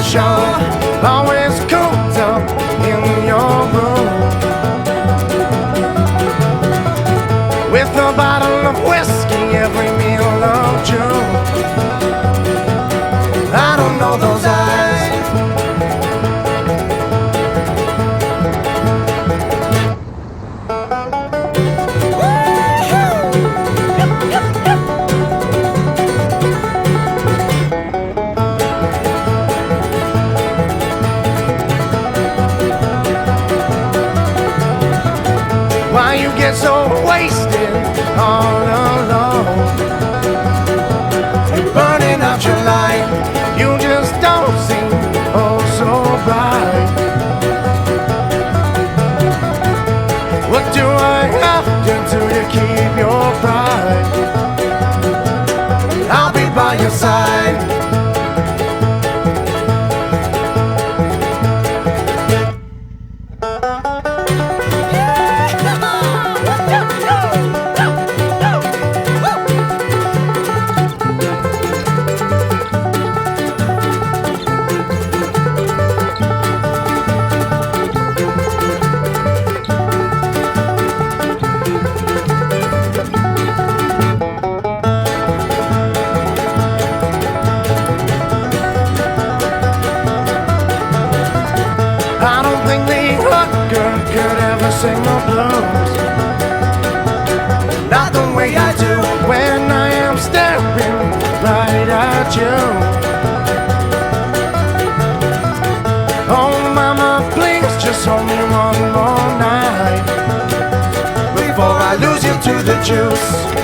the shore, always cooped up in your room, with a bottle of whiskey every meal of June. I don't know those eyes. Why you get so wasted all alone? You're burning out your light, you just don't seem oh so bright. What do I have to do to keep your pride? I'll be by your side. I don't think the hooker could ever sing the blues, not the way I do when I am staring right at you. Oh mama, please just hold me one more night before I lose you to the juice.